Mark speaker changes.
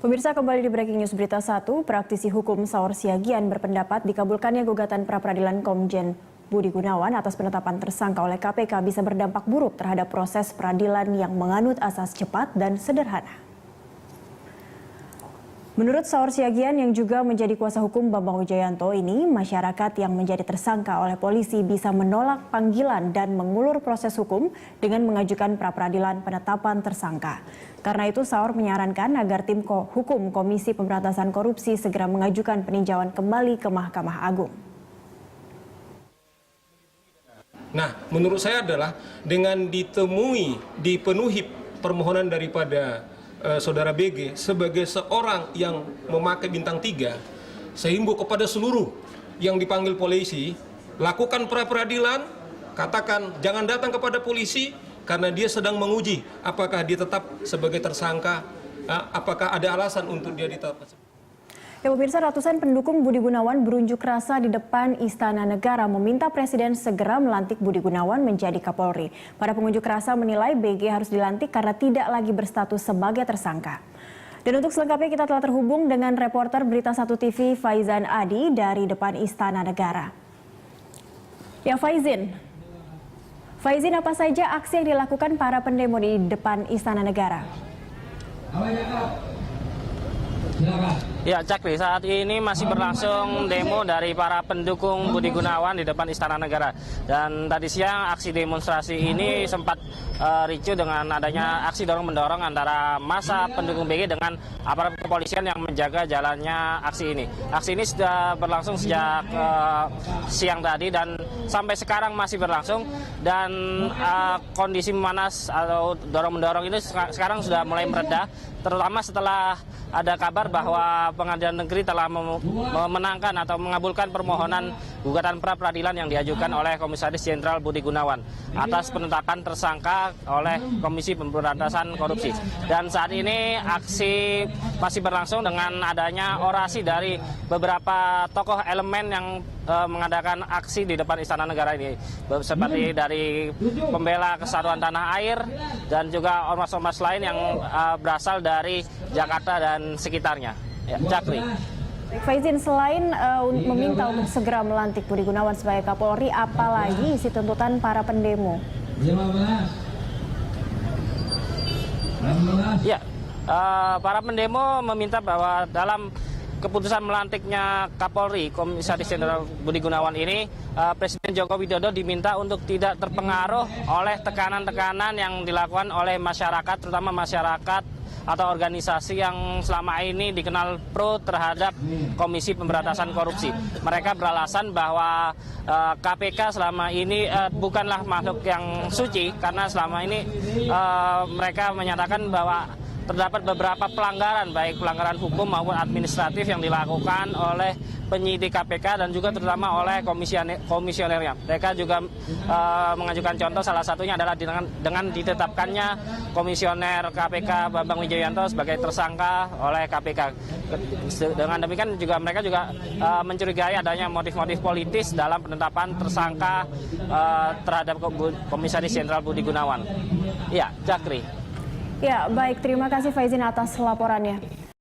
Speaker 1: Pemirsa, kembali di Breaking News Berita 1, praktisi hukum Saur Siagian berpendapat dikabulkannya gugatan pra-peradilan Komjen Budi Gunawan atas penetapan tersangka oleh KPK bisa berdampak buruk terhadap proses peradilan yang menganut asas cepat dan sederhana. Menurut Saur Siagian yang juga menjadi kuasa hukum Bambang Wijoyanto ini, masyarakat yang menjadi tersangka oleh polisi bisa menolak panggilan dan mengulur proses hukum dengan mengajukan pra-peradilan penetapan tersangka. Karena itu Saur menyarankan agar tim hukum Komisi Pemberantasan Korupsi segera mengajukan peninjauan kembali ke Mahkamah Agung.
Speaker 2: Nah, menurut saya adalah dengan dipenuhi permohonan daripada Saudara BG sebagai seorang yang memakai bintang 3, sehimbau kepada seluruh yang dipanggil polisi, lakukan pra-peradilan, katakan jangan datang kepada polisi karena dia sedang menguji apakah dia tetap sebagai tersangka, apakah ada alasan untuk dia ditetapkan.
Speaker 1: Ya, pemirsa, ratusan pendukung Budi Gunawan berunjuk rasa di depan Istana Negara meminta Presiden segera melantik Budi Gunawan menjadi Kapolri. Para pengunjuk rasa menilai BG harus dilantik karena tidak lagi berstatus sebagai tersangka. Dan untuk selengkapnya kita telah terhubung dengan reporter Berita 1 TV Faizan Adi dari depan Istana Negara. Ya, Faizin, apa saja aksi yang dilakukan para pendemo di depan Istana Negara?
Speaker 3: Ya, Cakri, saat ini masih berlangsung demo dari para pendukung Budi Gunawan di depan Istana Negara. Dan tadi siang aksi demonstrasi ini sempat ricuh dengan adanya aksi dorong-mendorong antara massa pendukung BG dengan aparat kepolisian yang menjaga jalannya aksi ini. Aksi ini sudah berlangsung sejak siang tadi dan sampai sekarang masih berlangsung. Dan kondisi memanas atau dorong-mendorong ini sekarang sudah mulai mereda, terutama setelah ada kabar bahwa Pengadilan Negeri telah memenangkan atau mengabulkan permohonan gugatan pra-peradilan yang diajukan oleh Komisaris Jenderal Budi Gunawan atas penetapan tersangka oleh Komisi Pemberantasan Korupsi. Dan saat ini aksi masih berlangsung dengan adanya orasi dari beberapa tokoh elemen yang mengadakan aksi di depan Istana Negara ini, seperti dari pembela kesatuan tanah air dan juga ormas-ormas lain yang berasal dari Jakarta dan sekitarnya. Ya, Cakri.
Speaker 1: Faizin, selain meminta untuk segera melantik Budi Gunawan sebagai Kapolri, apalagi isi tuntutan para pendemo?
Speaker 3: Ya, para pendemo meminta bahwa dalam keputusan melantiknya Kapolri, Komisaris Jenderal Budi Gunawan ini, Presiden Joko Widodo diminta untuk tidak terpengaruh oleh tekanan-tekanan yang dilakukan oleh masyarakat, terutama masyarakat atau organisasi yang selama ini dikenal pro terhadap Komisi Pemberantasan Korupsi. Mereka beralasan bahwa KPK selama ini bukanlah makhluk yang suci, karena selama ini mereka menyatakan bahwa terdapat beberapa pelanggaran, baik pelanggaran hukum maupun administratif yang dilakukan oleh penyidik KPK dan juga terutama oleh komisionernya. Mereka juga mengajukan contoh, salah satunya adalah dengan ditetapkannya komisioner KPK Bambang Wijoyanto sebagai tersangka oleh KPK. Dengan demikian juga mereka juga mencurigai adanya motif-motif politis dalam penetapan tersangka terhadap Komisaris Jenderal Budi Gunawan. Ya, Cakri.
Speaker 1: Ya, baik. Terima kasih Faizin atas laporannya.